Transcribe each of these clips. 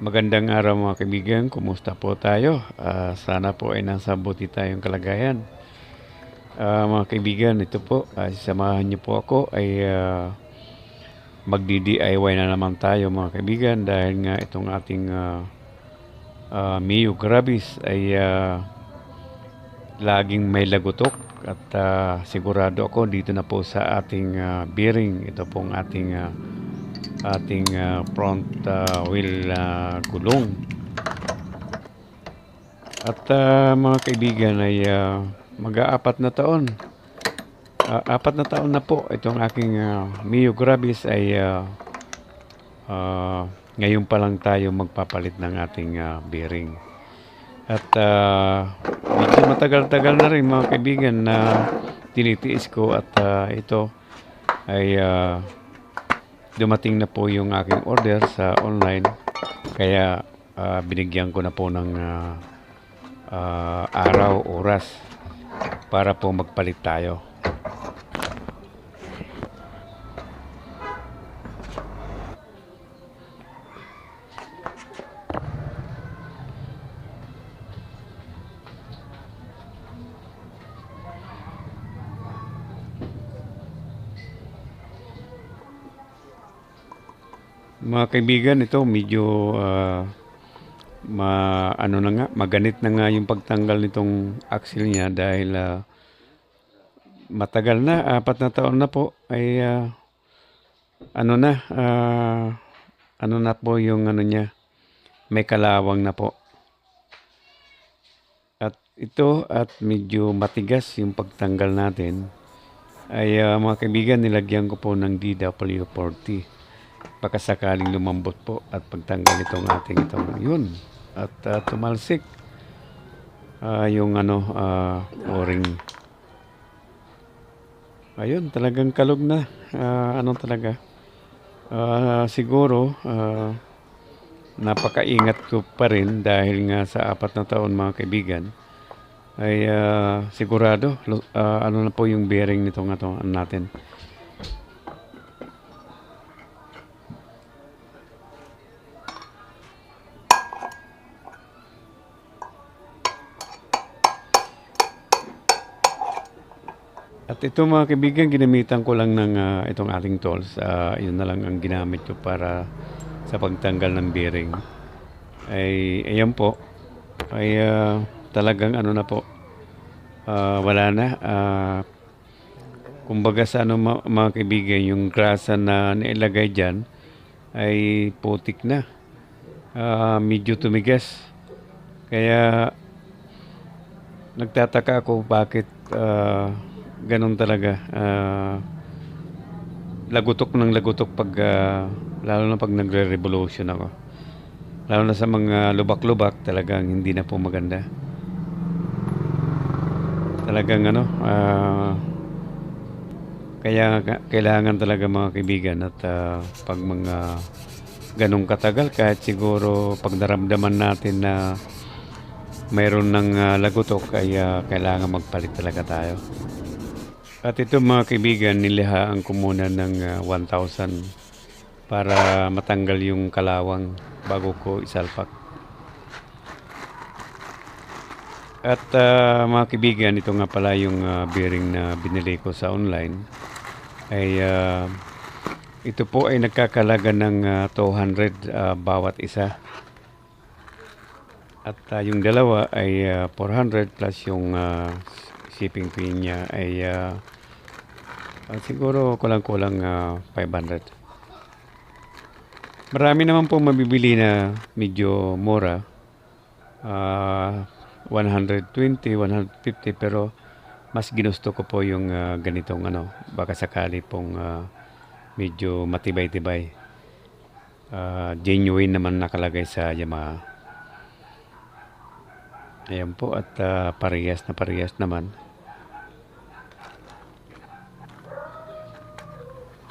Magandang araw mga kaibigan, kumusta po tayo? Sana po ay nasa buti tayong kalagayan. Mga kaibigan, ito po, samahan niyo po ako ay magdi-DIY na naman tayo mga kaibigan dahil nga itong ating Mio Grabis ay laging may lagutok at sigurado ako dito na po sa ating bearing. Ito pong ating front wheel gulong. At mga kaibigan ay mag-aapat na taon. Apat na taon na po itong aking Mio Grabis ay ngayon pa lang tayo magpapalit ng ating bearing. At medyo matagal-tagal na rin mga kaibigan na tinitiis ko at ito ay dumating na po yung aking order sa online. Kaya binigyan ko na po ng araw, oras para po magpalit tayo. Mga kaibigan, ito medyo maganit na nga yung pagtanggal nitong axle niya dahil matagal na, 4 na taon na po ay ano na po yung ano niya, may kalawang na po. At ito at medyo matigas yung pagtanggal natin ay mga kaibigan, nilagyan ko po ng DW40. Baka sakaling lumambot po at pagtanggal itong ating yun at tumalsik yung o-ring. Ayun, talagang kalog na. Talaga. Siguro napakaingat ko pa rin dahil nga sa 4 na taon mga kaibigan ay sigurado na po yung bearing nitong natin. At ito mga kaibigan, ginamitan ko lang ng itong ating tools. Yun na lang ang ginamit ko para sa pagtanggal ng bearing. Ayan po. Talagang na po. Wala na. Kumbaga sa mga kaibigan, yung grasa na nailagay dyan ay putik na. Medyo tumigas. Kaya nagtataka ako bakit ganun talaga. Lagutok ng lagutok pag lalo na pag nagre-revolution ako. Lalo na sa mga lubak-lubak, talagang hindi na po maganda. Talagang kaya kailangan talaga mga kaibigan at pag mga ganong katagal, kahit siguro pag naramdaman natin na mayroon ng lagutok ay kailangan magpalit talaga tayo. At ito mga kaibigan, nilihaan ko muna ng 1,000 para matanggal yung kalawang bago ko isalpak. At mga kaibigan, ito nga pala yung bearing na binili ko sa online. Ito po ay nagkakalaga ng 200 bawat isa. At yung dalawa ay 400 plus yung shipping fee niya ay siguro kulang-kulang 500. Marami naman po mabibili na medyo mura. 120, 150 pero mas ginusto ko po yung ganitong baka sakali pong medyo matibay-tibay. Genuine naman nakalagay sa Yamaha. Ayan po at parehas naman.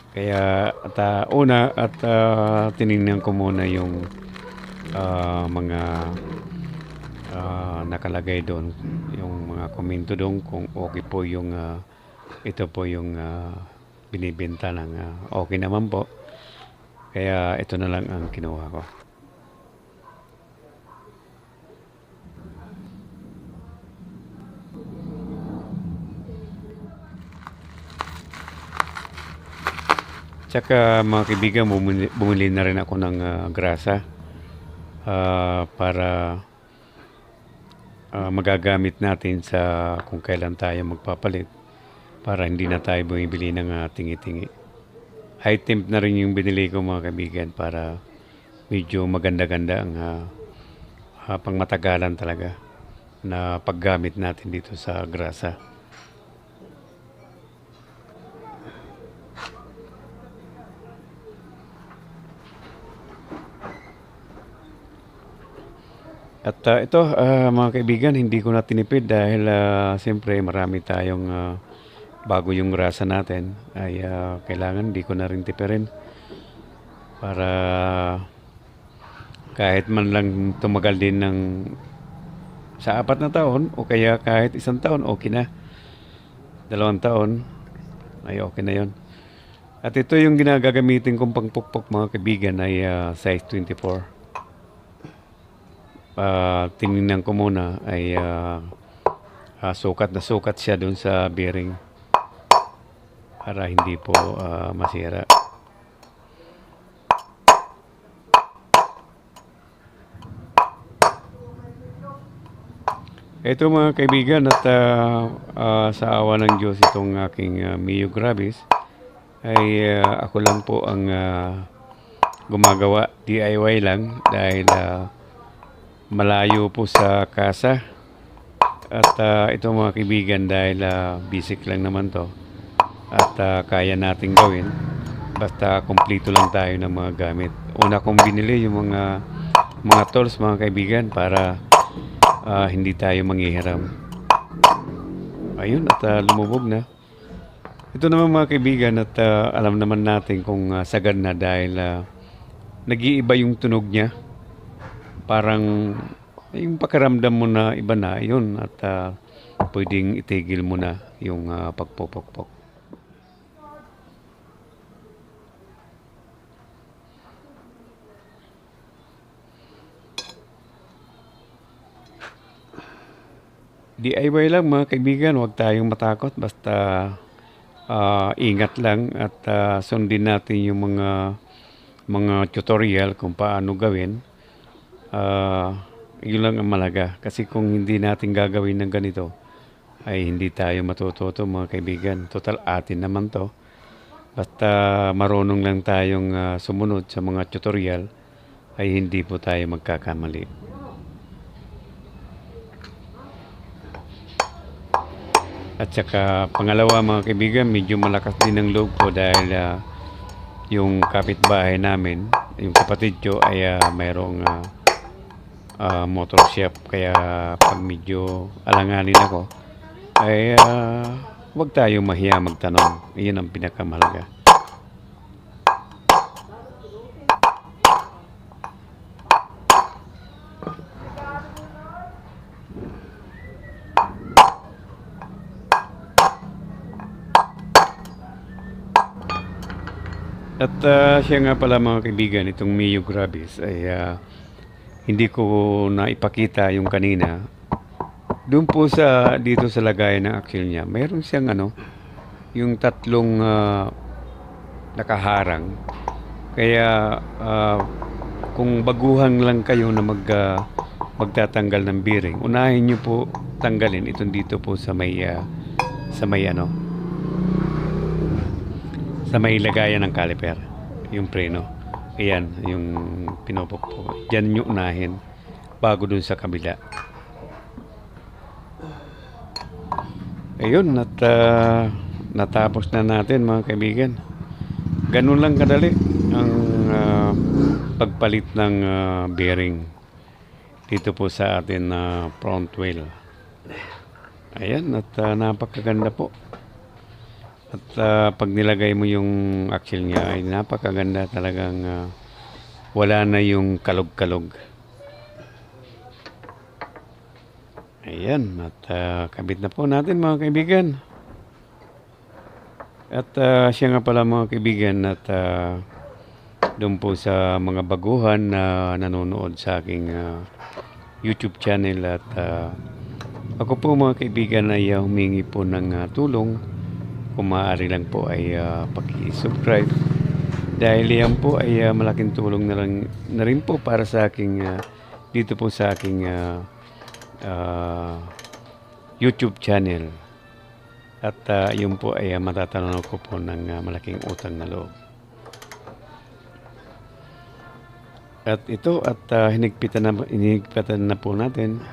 Kaya tinignan ko muna yung mga nakalagay doon, yung mga komento doon kung okay po yung ito po yung binibenta ng okay naman po. Kaya ito na lang ang kinuha ko. Tsaka mga kaibigan, bumili na rin ako ng grasa para magagamit natin sa kung kailan tayo magpapalit para hindi na tayo bumibili ng tingi-tingi. High temp na rin yung binili ko mga kaibigan para medyo maganda-ganda ang pangmatagalan talaga na paggamit natin dito sa grasa. At ito mga kaibigan, hindi ko na tinipid dahil siyempre marami tayong bago yung grasa natin ay kailangan hindi ko na rin tipirin para kahit man lang tumagal din ng sa 4 na taon o kaya kahit 1 taon, okay na. 2 taon ay okay na yon. At ito yung ginagagamitin kong pangpukpok mga kaibigan ay size 24. Tinignan ko muna ay sukat na sukat siya doon sa bearing para hindi po masira. Ito mga kaibigan at sa awa ng Diyos itong aking Mio Gravis ay ako lang po ang gumagawa, DIY lang dahil malayo po sa casa. At ito mga kaibigan dahil basic lang naman to at kaya nating gawin basta kumpleto lang tayo ng mga gamit. Una kong binili yung mga tools mga kaibigan para hindi tayo manghihiram. Ayun at lumubog na. Ito naman mga kaibigan at alam naman natin kung sagad na dahil nag-iiba yung tunog niya. Parang yung pakiramdam mo na iba na yun at pwedeng itigil mo na yung pagpupukpok. DIY lang mga kaibigan, huwag tayong matakot basta ingat lang at sundin natin yung mga tutorial kung paano gawin. Yun lang ang malaga kasi kung hindi natin gagawin ng ganito ay hindi tayo matututo mga kaibigan. Total atin naman to. Basta marunong lang tayong sumunod sa mga tutorial ay hindi po tayo magkakamali. At saka pangalawa mga kaibigan, medyo malakas din ang loob ko dahil yung kapitbahay namin, yung kapatid ko ay mayroong motor shop. Kaya pag medyo alanganin ako, ay huwag tayong mahiya magtanong. Iyon ang pinakamahalaga. At siya nga pala mga kaibigan, itong Mio Gravis ay hindi ko na ipakita yung kanina. Doon po dito sa lagayan ng axle niya, mayroon siyang yung tatlong nakaharang. Kaya kung baguhan lang kayo na magtatanggal ng bearing, unahin niyo po tanggalin itong dito po sa may lagayan ng caliper, yung preno. Ayan, yung pinupukpok. Diyan nyo unahin bago dun sa kabila. Ayun, at natapos na natin mga kaibigan. Ganun lang kadali ang pagpalit ng bearing dito po sa atin na front wheel. Ayan, at napakaganda po. At pag nilagay mo yung axle niya ay napakaganda talagang wala na yung kalog-kalog. Ayan, at kabit na po natin mga kaibigan. At siya nga pala mga kaibigan at doon po sa mga baguhan na nanonood sa aking YouTube channel at ako po mga kaibigan ay humingi po ng tulong. Kung maaari lang po ay paki-subscribe Dahil yan po ay malaking tulong na rin po para sa aking dito po sa aking ah, YouTube channel. At yun po ay matatanaw ko po ng malaking utang na loob. At ito at hinigpitan na po natin.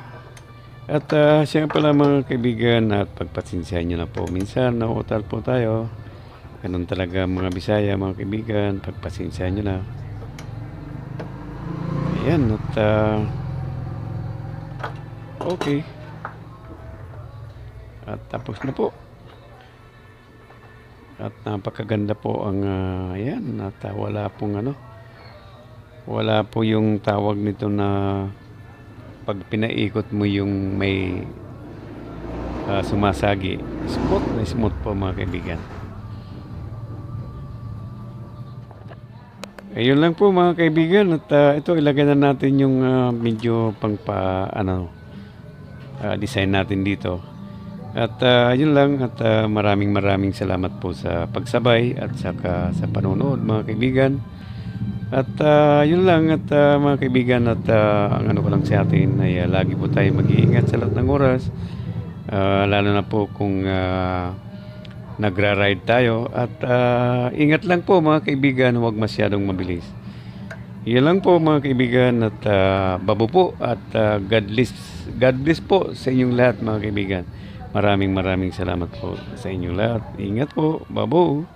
At siya pala mga kaibigan at pagpasensyahan nyo na po. Minsan nauutal po tayo. Ganun talaga mga Bisaya mga kaibigan. Pagpasensyahan nyo na. Ayan at okay. At tapos na po. At napakaganda po ang ayan at wala po yung tawag nito na pag pinaikot mo yung may sumasagi. Smooth po mga kaibigan. Ayun lang po mga kaibigan at ito ilagay na natin yung medyo design natin dito. At yun lang at maraming salamat po sa pagsabay at saka sa panonood mga kaibigan. At yun lang at mga kaibigan at ang ano ko lang sa atin ay lagi po tayo mag-iingat sa lahat ng oras. Lalo na po kung nagra-ride tayo at ingat lang po mga kaibigan, huwag masyadong mabilis. Yan lang po mga kaibigan at babo po at God bless po sa inyong lahat mga kaibigan. Maraming salamat po sa inyong lahat. Ingat po, babo.